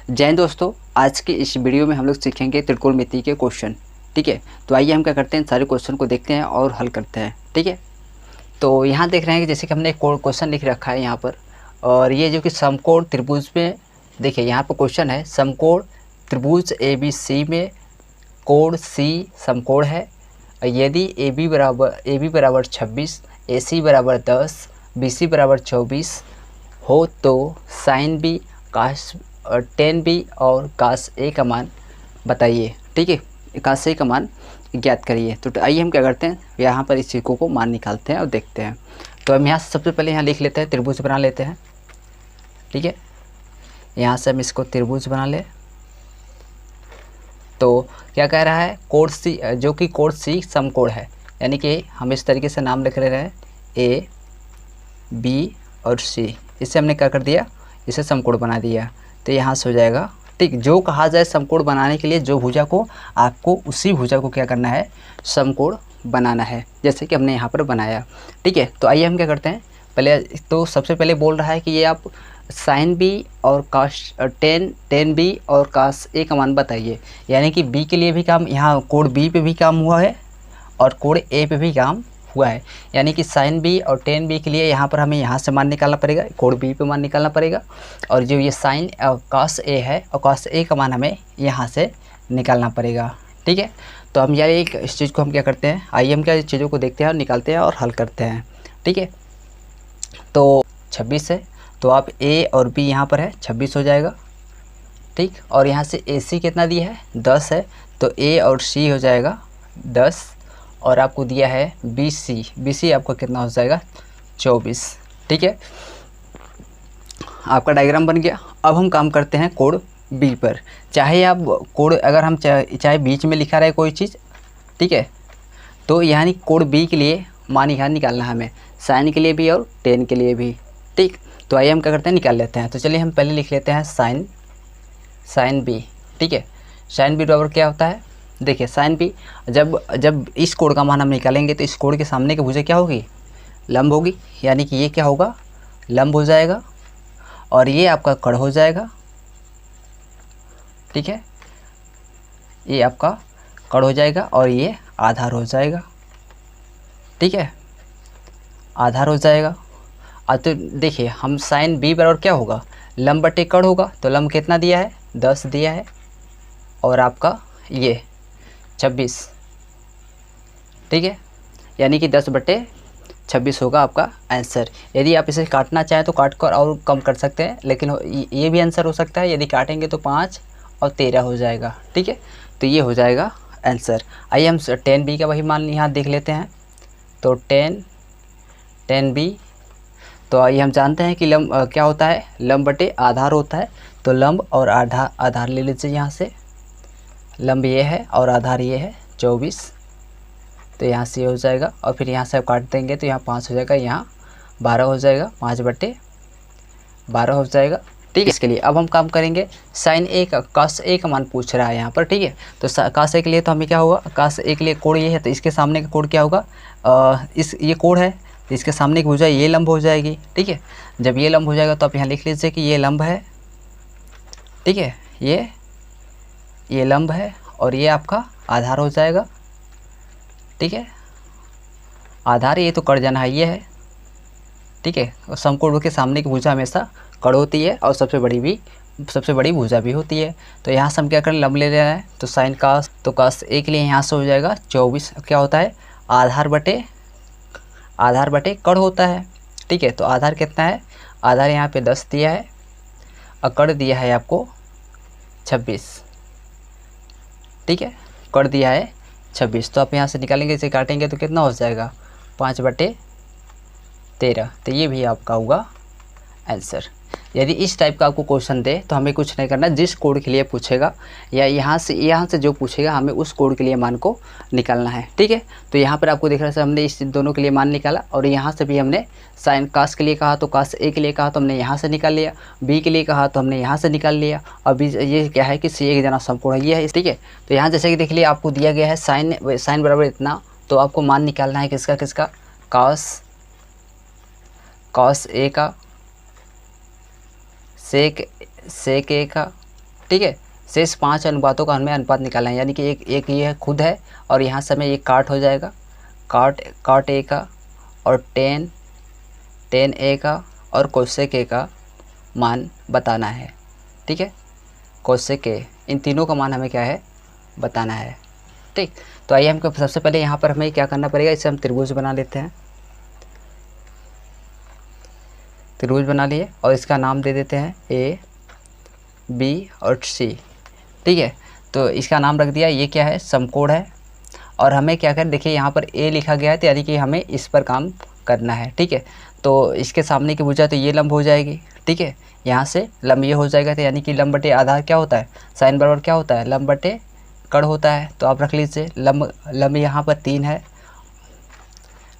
जय हिंद दोस्तों। आज की इस वीडियो में हम लोग सीखेंगे त्रिकोणमिति के क्वेश्चन। ठीक है, तो आइए हम क्या करते हैं, सारे क्वेश्चन को देखते हैं और हल करते हैं। ठीक है, तो यहाँ देख रहे हैं कि जैसे कि हमने एक क्वेश्चन लिख रखा है यहाँ पर, और ये जो कि समकोण त्रिभुज में, देखिए यहाँ पर क्वेश्चन है समकोण त्रिभुज ABC में कोण C समकोण है। यदि AB बराबर 26, AC बराबर 10, BC बराबर 24 हो तो साइन B काश 10B और काश A का मान बताइए। ठीक है, काश A का मान ज्ञात करिए। तो आइए हम क्या करते हैं, यहाँ पर इस चीज़ों को मान निकालते हैं और देखते हैं। तो हम यहाँ से सबसे पहले यहाँ लिख लेते हैं, त्रिभुज बना लेते हैं। ठीक है, यहाँ से हम इसको त्रिभुज बना ले। तो क्या कह रहा है, कोण C, जो कि कोण C समकोण है, यानी कि हम इस तरीके से नाम लिख रहे हैं A, B और C। इसे हमने क्या कर दिया, इसे समकोण बना दिया। तो यहाँ से हो जाएगा, ठीक, जो कहा जाए समकोण बनाने के लिए जो भुजा को, आपको उसी भुजा को क्या करना है, समकोण बनाना है, जैसे कि हमने यहाँ पर बनाया। ठीक है, तो आइए हम क्या करते हैं, पहले तो सबसे पहले बोल रहा है कि ये आप साइन B और काश 10B और काश A का मान बताइए। यानी कि B के लिए भी काम, यहाँ कोण B पे भी काम हुआ है और कोण A पे भी काम हुआ है। यानी कि साइन B और 10B के लिए यहाँ पर हमें यहाँ से मान निकालना पड़ेगा, कोण B पे मान निकालना पड़ेगा, और जो ये साइन काश A है और काश A का मान हमें यहाँ से निकालना पड़ेगा। ठीक है, तो हम यार एक इस चीज़ को हम क्या करते हैं, आइए हम क्या चीज़ों को देखते हैं और निकालते हैं और हल करते हैं। ठीक है, तो 26 है, तो आप A और B यहाँ पर है, 26 हो जाएगा। ठीक, और यहाँ से AC कितना दिया है, 10 है, तो A और C हो जाएगा 10, और आपको दिया है BC आपका कितना हो जाएगा, 24। ठीक है, आपका डायग्राम बन गया। अब हम काम करते हैं कोण B पर। चाहे आप कोण, अगर हम चाहे बीच में लिखा रहे कोई चीज़, ठीक है, तो यानी कोण B के लिए मान यहाँ निकालना है हमें, साइन के लिए भी और 10 के लिए भी। ठीक, तो आइए हम क्या करते हैं, निकाल लेते हैं। तो चलिए हम पहले लिख लेते हैं साइन B। ठीक है, साइन B बराबर क्या होता है, देखिए साइन B, जब इस कोण का मान हम निकालेंगे तो इस कोण के सामने की भुजा क्या होगी, लंब होगी। यानी कि ये क्या होगा, लंब हो जाएगा, और ये आपका कड़ हो जाएगा। ठीक है, ये आपका कड़ हो जाएगा और ये आधार हो जाएगा। ठीक है, आधार हो जाएगा। अब तो देखिए हम साइन B बराबर क्या होगा, लंब बटे कड़ होगा। तो लंब कितना दिया है, 10 दिया है, और आपका ये 26। ठीक है, यानी कि 10/26 होगा आपका आंसर। यदि आप इसे काटना चाहें तो काट कर और कम कर सकते हैं, लेकिन ये भी आंसर हो सकता है। यदि काटेंगे तो 5 और 13 हो जाएगा। ठीक है, तो ये हो जाएगा आंसर। आइए हम 10B का वही मान यहाँ देख लेते हैं। तो 10B, तो आइए हम जानते हैं कि लंब क्या होता है, लंब बटे आधार होता है। तो लंब और आधार ले लीजिए यहाँ से, लंब ये है और आधार ये है 24। तो यहाँ से ये हो जाएगा, और फिर यहाँ से आप काट देंगे तो यहाँ 5 हो जाएगा, यहाँ 12 हो जाएगा, 5/12 हो जाएगा। ठीक है, इसके लिए अब हम काम करेंगे साइन A का, काश A का मान पूछ रहा है यहाँ पर। ठीक है, तो काश A के लिए तो हमें क्या होगा, काश A के लिए कोण ये है, तो इसके सामने का कोण क्या होगा, ये कोण है, तो इसके सामने की भुजा ये लंब हो जाएगी। ठीक है, जब ये लंब हो जाएगा तो आप यहाँ लिख लीजिए कि ये लंब है। ठीक है, ये लंब है और ये आपका आधार हो जाएगा। ठीक है, आधार ये तो कड़ जाना है, ये है। ठीक है, और समकोण के सामने की भुजा हमेशा कड़ होती है और सबसे बड़ी भुजा भी होती है। तो यहाँ से हम क्या करें, लंब ले रहे हैं, तो साइन काश, तो काश A के लिए यहाँ से हो जाएगा 24। क्या होता है, आधार बटे कड़ होता है। ठीक है, तो आधार कितना है, आधार यहाँ पे 10 दिया है और कड़ दिया है आपको 26। ठीक है, कड़ दिया है 26। तो आप यहाँ से निकालेंगे, इसे काटेंगे तो कितना हो जाएगा, 5/13। तो ये भी आपका होगा आंसर। यदि इस टाइप का आपको क्वेश्चन दे तो हमें कुछ नहीं करना, जिस कोड के लिए पूछेगा या यहाँ से जो पूछेगा हमें उस कोड के लिए मान को निकालना है। ठीक है, तो यहाँ पर आपको दिख रहा है हमने इस दोनों के लिए मान निकाला, और यहाँ से भी हमने साइन काश के लिए कहा तो काश A के लिए कहा तो हमने यहाँ से निकाल लिया, B के लिए कहा तो हमने यहाँ से निकाल लिया। अब ये क्या है कि C एक जना समकोण ये है। ठीक है, तो यहाँ जैसे कि देख लिया, आपको दिया गया है साइन बराबर इतना, तो आपको मान निकालना है किसका, कॉस A का, सेक A का ठीक है। शेष 5 अनुपातों का हमें अनुपात निकालना है, यानी कि एक ये खुद है और यहाँ से हमें एक काट हो जाएगा, काट ए का और टेन ए का और कोसेक ए का मान बताना है। ठीक है, कोसेक ए, इन तीनों का मान हमें क्या है बताना है। ठीक, तो आइए हमको सबसे पहले यहाँ पर हमें क्या करना पड़ेगा, इसे हम त्रिभुज बना लेते हैं। त्रिभुज बना लिए और इसका नाम दे देते हैं ए बी और सी। ठीक है, तो इसका नाम रख दिया, ये क्या है समकोण है। और हमें क्या करें, देखिए यहाँ पर ए लिखा गया है तो यानी कि हमें इस पर काम करना है। ठीक है, तो इसके सामने की भुजा तो ये लंब हो जाएगी। ठीक है, यहाँ से लंब ये हो जाएगा, तो यानी कि लंब बटे आधार क्या होता है, साइन बराबर क्या होता है, लंब बटे कड़ होता है। तो आप रख लीजिए लंब यहाँ पर 3 है।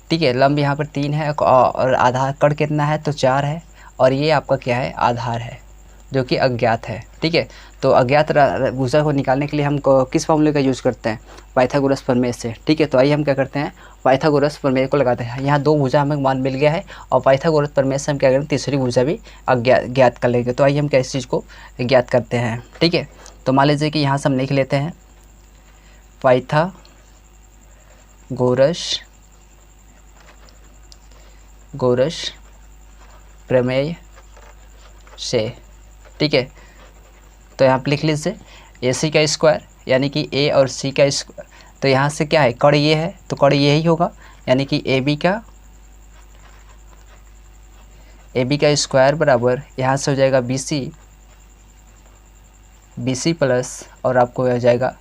ठीक है, लंब यहाँ पर 3 है और आधार कड़ कितना है तो 4 है, और ये आपका क्या है आधार है जो कि अज्ञात है। ठीक है, तो अज्ञात भुजा को निकालने के लिए हम किस फॉर्मूले का यूज़ करते हैं, पाइथागोरस प्रमेय से। ठीक है, तो आइए हम क्या करते हैं, पाइथागोरस प्रमेय को लगाते हैं। यहाँ 2 भुजा हमें मान मिल गया है और पाइथागोरस प्रमेय से हम क्या करें, तीसरी भुजा भी ज्ञात कर लेंगे। तो आइए हम क्या इस चीज़ को ज्ञात करते हैं। ठीक है, तो मान लीजिए कि यहाँ से हम लिख लेते हैं पाइथागोरस प्रमेय से। ठीक है, तो यहाँ पर लिख लीजिए ए सी का स्क्वायर, यानी कि ए और सी का स्क्वायर। तो यहाँ से क्या है, कड़ ये है तो कड़ ये ही होगा, यानी कि ए बी का स्क्वायर बराबर यहाँ से हो जाएगा बी सी प्लस और आपको हो जाएगा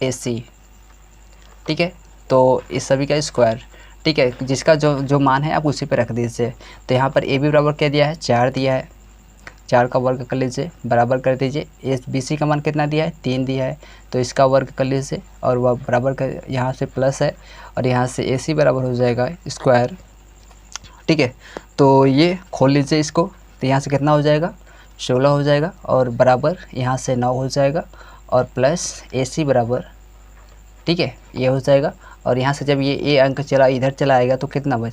ए सी। ठीक है, तो इस सभी का स्क्वायर। ठीक है, जिसका जो मान है आप उसी पे रख दीजिए। तो यहाँ पर ए बी बराबर क्या दिया है, 4 दिया है, 4 का वर्ग कर लीजिए, बराबर कर दीजिए। ए बी सी का मान कितना दिया है, 3 दिया है, तो इसका वर्ग कर लीजिए और वह बराबर कर, यहाँ से प्लस है और यहाँ से ए सी बराबर हो जाएगा स्क्वायर। ठीक है, तो ये खोल लीजिए इसको, तो यहाँ से कितना हो जाएगा 16 हो जाएगा और बराबर यहाँ से 9 हो जाएगा और प्लस ए सी बराबर, ठीक है ये हो जाएगा। और यहाँ से जब ये ए अंक चला इधर चला आएगा तो कितना बच,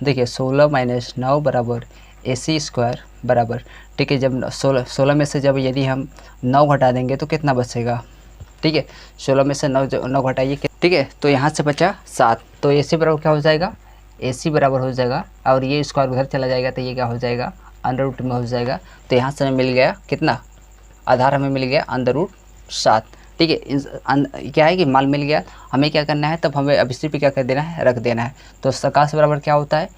देखिए 16 - 9 बराबर ए सी स्क्वायर बराबर। ठीक है, जब 16 में से जब यदि हम 9 घटा देंगे तो कितना बचेगा, ठीक है 16 में से 9 घटाइए। ठीक है, तो यहाँ से बचा 7, तो ए सी बराबर क्या हो जाएगा, ए सी बराबर हो जाएगा और ये स्क्वायर उधर चला जाएगा तो ये क्या हो जाएगा √ में हो जाएगा। तो यहाँ से हमें मिल गया कितना, आधार हमें मिल गया √7। ठीक है, क्या है कि मान मिल गया, हमें क्या करना है तब हमें अब इसी पे क्या कर देना है, रख देना है। तो सकाश बराबर क्या होता है,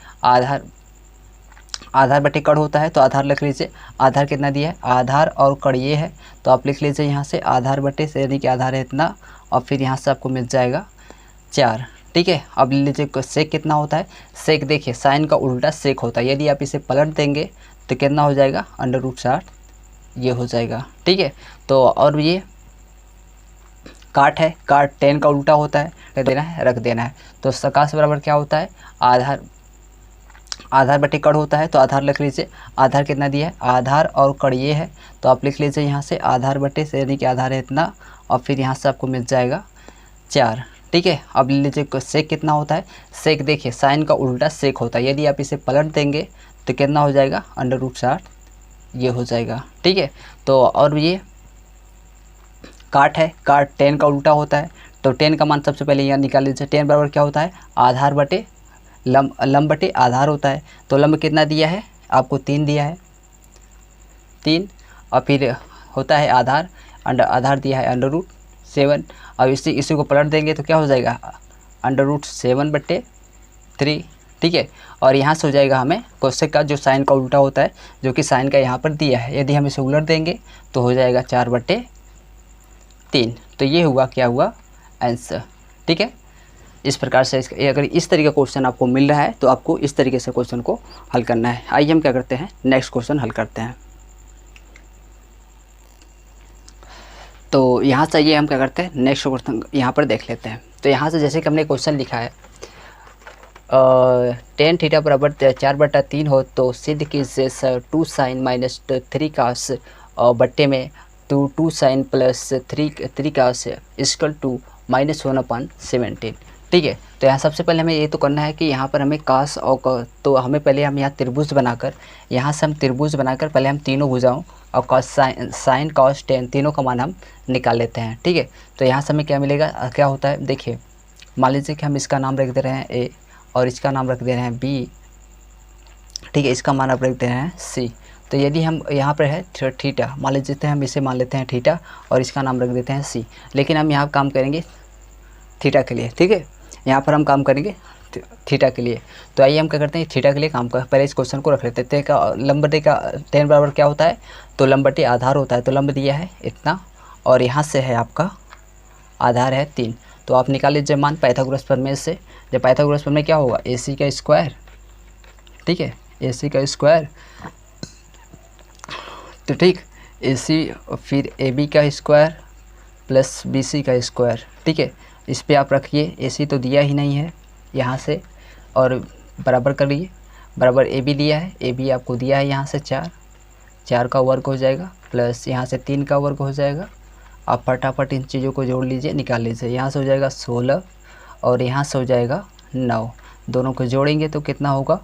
आधार बटे कड़ होता है। तो आधार लिख लीजिए, आधार कितना दिया है, आधार और कड़ ये है, तो आप लिख लीजिए यहाँ से आधार बटे से, यानी कि आधार है इतना और फिर यहाँ से आपको मिल जाएगा 4। ठीक है, अब लीजिए सेक कितना होता है, सेक देखिए साइन का उल्टा सेक होता है, यदि आप इसे पलट देंगे तो कितना हो जाएगा √60 ये हो जाएगा। ठीक है, तो और ये काट है, काट tan का उल्टा होता है, रख देना है। तो सकाश बराबर क्या होता है, आधार बटे कड़ होता है। तो आधार लिख लीजिए, आधार कितना दिया है, आधार और कड़ ये है, तो आप लिख लीजिए यहाँ से आधार बटे से, यानी कि आधार है इतना और फिर यहाँ से आपको मिल जाएगा 4। ठीक है, अब लीजिए सेक कितना होता है, सेक देखिए साइन का उल्टा सेक होता है, यदि आप इसे पलट देंगे तो कितना हो जाएगा √60 ये हो जाएगा। ठीक है, तो और ये काट है, काट tan का उल्टा होता है, तो tan का मान सबसे पहले यहाँ निकाल लीजिए। tan बराबर क्या होता है, आधार बटे लंब बटे आधार होता है। तो लंब कितना दिया है आपको, 3 दिया है, 3 और फिर होता है आधार, आधार दिया है √7। अब इसी को पलट देंगे तो क्या हो जाएगा √7/3। ठीक है, और यहाँ से हो जाएगा हमें कोसेक का जो साइन का उल्टा होता है, जो कि साइन का यहाँ पर दिया है, यदि हम इसे उलट देंगे तो हो जाएगा 4/3। तो ये हुआ क्या हुआ आंसर। ठीक है, इस प्रकार से अगर इस तरीके का क्वेश्चन आपको मिल रहा है तो आपको इस तरीके से क्वेश्चन को हल करना है। आइए हम क्या करते हैं, नेक्स्ट क्वेश्चन हल करते हैं। तो यहाँ से ये हम क्या करते हैं, नेक्स्ट क्वेश्चन यहाँ पर देख लेते हैं। तो यहाँ से जैसे कि हमने क्वेश्चन लिखा है tan थीटा बराबर 4/3 हो तो सिद्ध कीजिए 2 sin - 3 cos बट्टे में 2 sin + 3 cos = -1/17। ठीक है, तो यहाँ सबसे पहले हमें ये तो करना है कि यहाँ पर हमें कास और तो हमें पहले हम यहाँ त्रिभुज बनाकर, यहाँ से हम त्रिभुज बनाकर पहले हम तीनों भुजाओं और कॉस साइन कॉस टेन तीनों का मान हम निकाल लेते हैं। ठीक है, तो यहाँ से हमें क्या मिलेगा, क्या होता है देखिए, मान लीजिए कि हम इसका नाम रख दे रहे हैं ए और इसका नाम रख दे रहे हैं बी। ठीक है, इसका मान आप रख दे रहे हैं सी। तो यदि हम यहाँ पर है थीटा, मान लीजिए हम इसे मान लेते हैं थीटा और इसका नाम रख देते हैं सी। लेकिन हम यहाँ काम करेंगे थीटा के लिए। ठीक है, यहाँ पर हम काम करेंगे थीटा के लिए। तो आइए हम क्या करते हैं, थीटा के लिए काम कर, पहले इस क्वेश्चन को रख लेते हैं। का लंब बटे का टेन बराबर क्या होता है, तो लंब बटे आधार होता है। तो लंब दिया है इतना और यहाँ से है आपका आधार है 3। तो आप निकाल लीजिए मान पाइथागोरस प्रमेय से। जब पाइथागोरस प्रमेय क्या होगा, ए सी का स्क्वायर। ठीक है, ए सी का स्क्वायर, तो ठीक ए सी फिर ए बी का स्क्वायर प्लस बी सी का स्क्वायर। ठीक है, इस पे आप रखिए, ए सी तो दिया ही नहीं है यहाँ से, और बराबर करिए, बराबर ए बी दिया है, ए बी आपको दिया है यहाँ से 4 का वर्ग हो जाएगा प्लस यहाँ से 3 का वर्ग हो जाएगा। आप फटाफट इन चीज़ों को जोड़ लीजिए, निकाल लीजिए। यहाँ से हो जाएगा 16 और यहाँ से हो जाएगा 9, दोनों को जोड़ेंगे तो कितना होगा,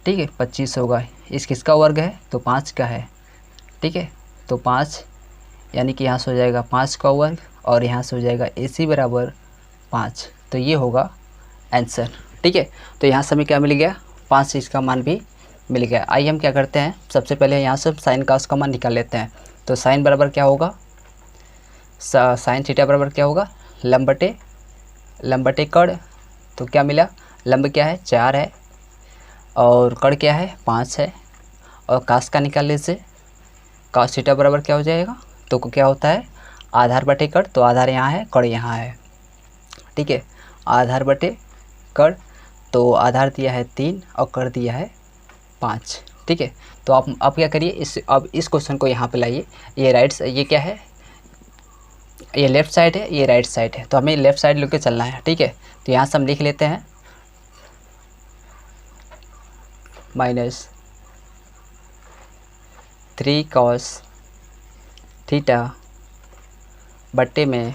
ठीक है 25 होगा। इस किसका वर्ग है, तो 5 का है। ठीक है, तो 5 यानी कि यहाँ से हो जाएगा 5 का वर्ग और यहाँ से हो जाएगा ए सी बराबर 5। तो ये होगा आंसर। ठीक है, तो यहाँ से हमें क्या मिल गया, 5 इसका मान भी मिल गया। आइए हम क्या करते हैं, सबसे पहले यहाँ से साइन का उसका मान निकाल लेते हैं। तो साइन बराबर क्या होगा, साइन थीटा बराबर क्या होगा, लंब बटे कड़। तो क्या मिला, लंब क्या है 4 है और कड़ क्या है 5 है, और कास का निकाल लीजिए। कास थीटा बराबर क्या हो जाएगा, तो क्या होता है आधार बटे कड़। तो आधार यहाँ है, कड़ यहाँ है। ठीक है, आधार बटे कड़, तो आधार दिया है 3 और कड़ दिया है 5। ठीक है, तो आप क्या करिए, अब इस क्वेश्चन को यहाँ पे लाइए। ये क्या है, ये लेफ़्ट साइड है, ये राइट साइड है, तो हमें लेफ़्ट साइड लेके चलना है। ठीक है, तो यहाँ से हम लिख लेते हैं -3 cos थीटा बट्टे में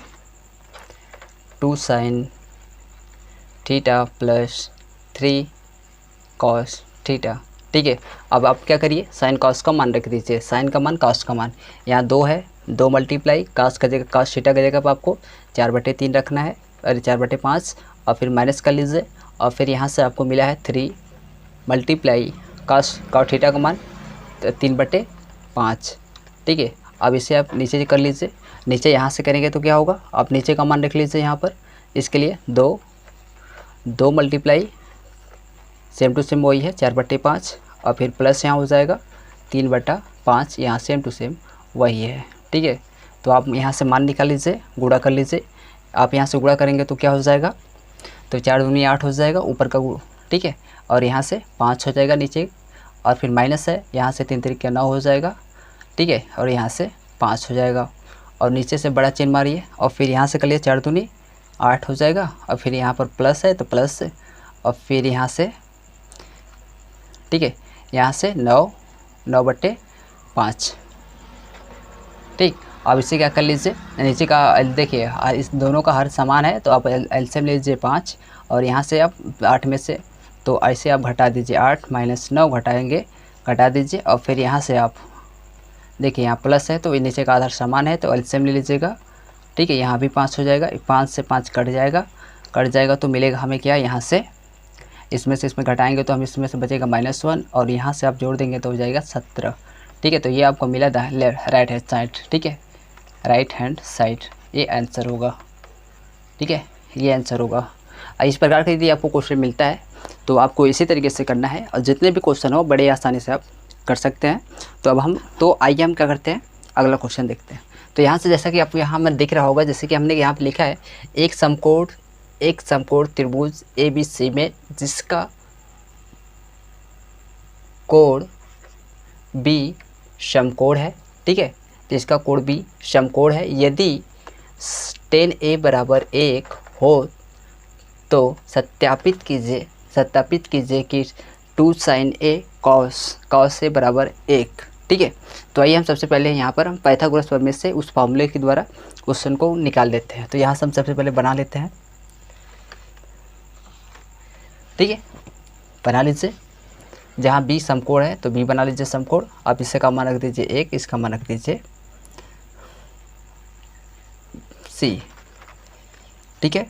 2 sin theta plus 3 cos theta. ठीक है, अब आप क्या करिए, साइन कॉस का मान रख दीजिए, साइन का मान कॉस का मान। यहाँ 2 है, 2 मल्टीप्लाई कास का जगह, कास थीटा की जगह पर आपको 4/3 रखना है, अरे 4/5 और फिर माइनस कर लीजिए। और फिर यहाँ से आपको मिला है 3 मल्टीप्लाई कास थीटा का मान 3/5। ठीक है, अब इसे आप नीचे कर लीजिए, नीचे यहाँ से करेंगे तो क्या होगा, आप नीचे का मान रख लीजिए यहाँ पर। इसके लिए 2 मल्टीप्लाई सेम टू सेम वही है 4/5 और फिर प्लस यहाँ हो जाएगा 3/5, यहाँ सेम टू सेम वही है। ठीक है, तो आप यहाँ से मान निकाल लीजिए, गुणा कर लीजिए। आप यहाँ से गुणा करेंगे तो क्या हो जाएगा, तो 4 दूनी 8 हो जाएगा ऊपर का गुण। ठीक है, और यहाँ से 5 हो जाएगा नीचे, और फिर माइनस है, यहाँ से 3 तरीके 9 हो जाएगा। ठीक है, और यहाँ से 5 हो जाएगा, और नीचे से बड़ा चिन्ह मारिए और फिर यहाँ से कर लिए 4 दूनी 8 हो जाएगा, और फिर यहाँ पर प्लस है तो प्लस है, और फिर यहाँ से ठीक है, यहाँ से 9/5। ठीक, अब इसे क्या कर लीजिए, नीचे का देखिए इस दोनों का हर समान है, तो आप एलसीएम ले लीजिए 5 और यहाँ से आप 8 में से, तो ऐसे आप घटा दीजिए, 8 - 9 घटाएंगे, घटा दीजिए। और फिर यहाँ से आप देखिए यहाँ प्लस है तो नीचे का आधार समान है, तो एलसीएम ले लीजिएगा। ठीक है, यहाँ भी 5 हो जाएगा, 5 से 5 कट जाएगा तो मिलेगा हमें क्या, यहाँ से इसमें से इसमें घटाएंगे तो हम इसमें से बचेगा -1 और यहाँ से आप जोड़ देंगे तो हो जाएगा 17। ठीक है, तो ये आपको मिला राइट हैंड साइड। ठीक है, राइट हैंड साइड ये आंसर होगा। ठीक है, ये आंसर होगा। इस प्रकार का यदि आपको क्वेश्चन मिलता है तो आपको इसी तरीके से करना है, और जितने भी क्वेश्चन हो बड़े आसानी से आप कर सकते हैं। तो अब आइए हम क्या करते हैं, अगला क्वेश्चन देखते हैं। तो यहाँ से जैसा कि आपको यहाँ में दिख रहा होगा, जैसे कि हमने यहाँ पर लिखा है एक समकोण त्रिभुज ABC में जिसका कोण B समकोण है। ठीक है, तो इसका कोण B समकोण है। यदि tan A बराबर 1 हो तो सत्यापित कीजिए कि 2 sin A cos A बराबर 1। ठीक है, तो आइए हम सबसे पहले यहाँ पर हम पाइथागोरस प्रमेय से उस फॉर्मूले के द्वारा क्वेश्चन को निकाल लेते हैं। तो यहाँ से हम सबसे पहले बना लेते हैं। ठीक है, बना लीजिए। जहाँ बी समकोण है तो बी बना लीजिए समकोण। आप इससे का मान रख दीजिए 1, इसका मान रख दीजिए सी। ठीक है,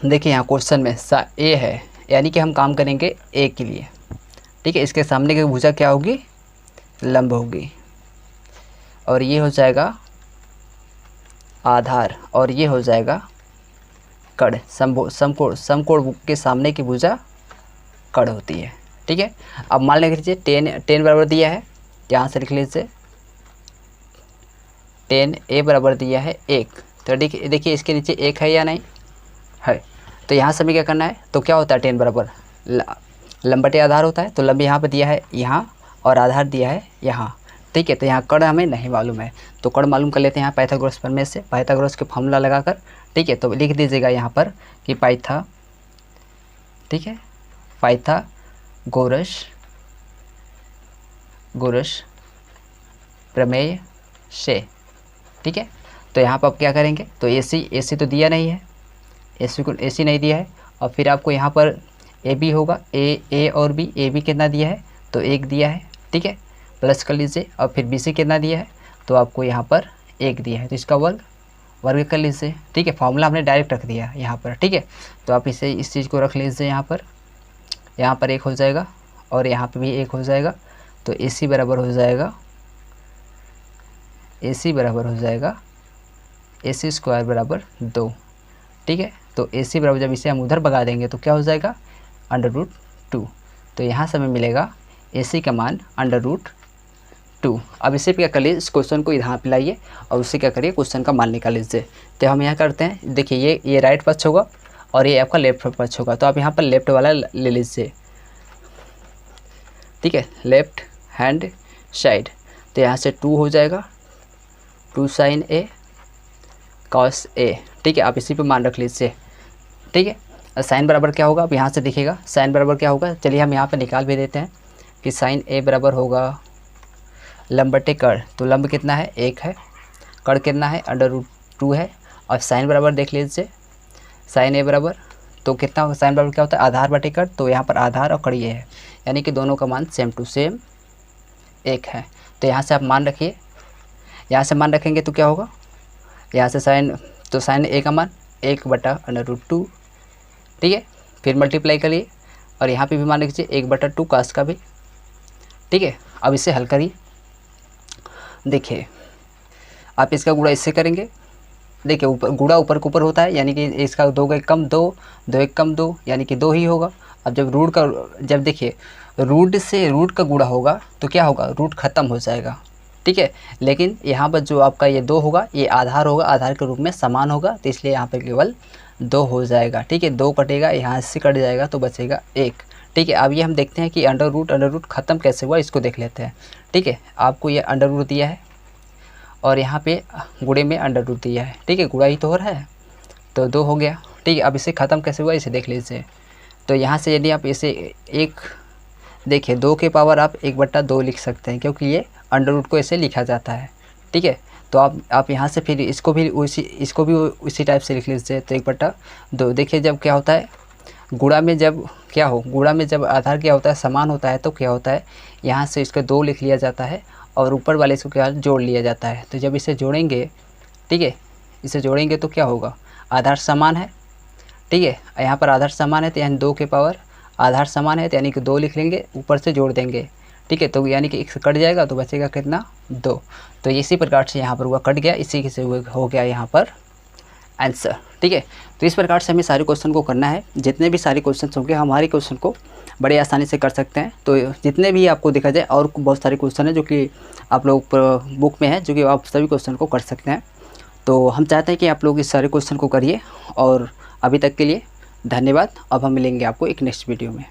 देखिए यहाँ क्वेश्चन में ए है, यानी कि हम काम करेंगे ए के लिए। ठीक है, इसके सामने की भुजा क्या होगी, लंब होगी, और ये हो जाएगा आधार, और ये हो जाएगा कड़। समकोण, समकोण के सामने की भुजा कड़ होती है। ठीक है, अब मान लीजिए टेन बराबर दिया है, यहाँ से लिख लीजिए 10 ए बराबर दिया है 1। तो देखिए इसके नीचे 1 है या नहीं है, तो यहाँ से हमें क्या करना है, तो क्या होता है 10 बराबर लंब बटे आधार होता है। तो लंब यहाँ पर दिया है यहाँ, और आधार दिया है यहाँ। ठीक है, तो यहाँ कड़ हमें नहीं मालूम है, तो कड़ मालूम कर लेते हैं यहाँ पाइथागोरस प्रमेय से, पाइथागोरस के फॉर्मूला लगाकर। ठीक है, तो लिख दीजिएगा यहाँ पर कि ठीक है, पाइथागोरस प्रमेय से। ठीक है, तो यहाँ पर आप क्या करेंगे, तो AC तो दिया नहीं है, AC नहीं दिया है, और फिर आपको यहाँ पर AB होगा, A और B, AB कितना दिया है, तो 1 दिया है। ठीक है, प्लस कर लीजिए, और फिर BC कितना दिया है, तो आपको यहाँ पर 1 दिया है, तो इसका वर्ग कर लीजिए। ठीक है, फॉर्मूला हमने डायरेक्ट रख दिया यहाँ पर। ठीक है, तो आप इसे इस चीज़ को रख लीजिए यहाँ पर 1 हो जाएगा, और यहाँ पर भी 1 हो जाएगा। तो AC बराबर हो जाएगा AC स्क्वायर बराबर 2। ठीक है, तो AC बराबर जब इसे हम उधर भगा देंगे तो क्या हो जाएगा, √2। तो यहाँ से हमें मिलेगा AC का मान √2। अब इसे क्या कर लीजिए, इस क्वेश्चन को यहाँ पे लाइए और उससे क्या करिए, क्वेश्चन का मान निकाल लीजिए। तो हम यहाँ करते हैं, देखिए ये राइट पक्ष होगा और ये आपका लेफ्ट पक्ष होगा, तो आप यहाँ पर लेफ्ट वाला ले लीजिए। ठीक है, लेफ्ट हैंड साइड, तो यहाँ से 2 हो जाएगा, 2 sin A cos A। ठीक है, आप इसी पे मान रख लीजिए। ठीक है, साइन बराबर क्या होगा, अब यहाँ से दिखेगा साइन बराबर क्या होगा, चलिए हम यहाँ पे निकाल भी देते हैं कि sin A बराबर होगा लंब बटे कड़। तो लंब कितना है, 1 है, कड़ कितना है, √2 है, और साइन बराबर देख लीजिए, sin A बराबर तो कितना होगा, साइन बराबर क्या होता है, आधार बटे कड़। तो यहाँ पर आधार और कड़ ये है, यानी कि दोनों का मान सेम टू सेम 1 है। तो यहाँ से आप मान रखिए, यहाँ से मान रखेंगे तो क्या होगा, यहाँ से sin A का मान 1/√2। ठीक है, फिर मल्टीप्लाई करिए, और यहाँ पे भी मान लीजिए 1/2 कास का भी। ठीक है, अब इसे हल करिए, देखिए आप इसका गुणा इससे करेंगे, देखिए ऊपर गुणा ऊपर के ऊपर होता है, यानी कि इसका 2 का 1 कम 2, 2 1 कम 2, यानी कि 2 ही होगा। अब जब देखिए रूट से रूट का गुणा होगा तो क्या होगा, रूट ख़त्म हो जाएगा। ठीक है, लेकिन यहाँ पर जो आपका ये 2 होगा, ये आधार होगा, आधार के रूप में समान होगा, तो इसलिए यहाँ पर केवल 2 हो जाएगा। ठीक है, 2 कटेगा, यहाँ से कट जाएगा तो बचेगा 1। ठीक है, अब ये हम देखते हैं कि अंडर रूट ख़त्म कैसे हुआ, इसको देख लेते हैं। ठीक है, आपको ये अंडर रूट दिया है और यहाँ पे गुणे में अंडर रूट दिया है। ठीक है, गुणा ही तो हो रहा है, तो 2 हो गया। ठीक है, अब इसे ख़त्म कैसे हुआ, इसे देख लीजिए। तो यहाँ से यदि आप इसे देखिए 2 के पावर आप 1/2 लिख सकते हैं, क्योंकि ये अंडर रूट को ऐसे लिखा जाता है। ठीक है, तो आप यहाँ से फिर इसको भी उसी टाइप से लिख लीजिए, तो 1/2। देखिए जब क्या होता है, गुणा में जब आधार क्या होता है, समान होता है, तो क्या होता है, यहाँ से इसका 2 लिख लिया जाता है और ऊपर वाले इसको क्या जोड़ लिया जाता है। तो जब इसे जोड़ेंगे, ठीक है, इसे जोड़ेंगे तो क्या होगा, आधार समान है। ठीक है, यहाँ पर आधार समान है तो यानी 2 के पावर आधार समान है, तो यानी कि 2 लिख लेंगे, ऊपर से जोड़ देंगे। ठीक है, तो यानी कि 1 कट जाएगा तो बचेगा कितना, 2। तो इसी प्रकार से यहाँ पर हुआ कट गया, इसी से हो गया यहाँ पर आंसर। ठीक है, तो इस प्रकार से हमें सारे क्वेश्चन को करना है। जितने भी सारे क्वेश्चन होंगे हमारे क्वेश्चन को बड़े आसानी से कर सकते हैं। तो जितने भी आपको देखा जाए, और बहुत सारे क्वेश्चन हैं जो कि आप लोग बुक में है, जो कि आप सभी क्वेश्चन को कर सकते हैं। तो हम चाहते हैं कि आप लोग इस सारे क्वेश्चन को करिए, और अभी तक के लिए धन्यवाद। अब हम मिलेंगे आपको एक नेक्स्ट वीडियो में।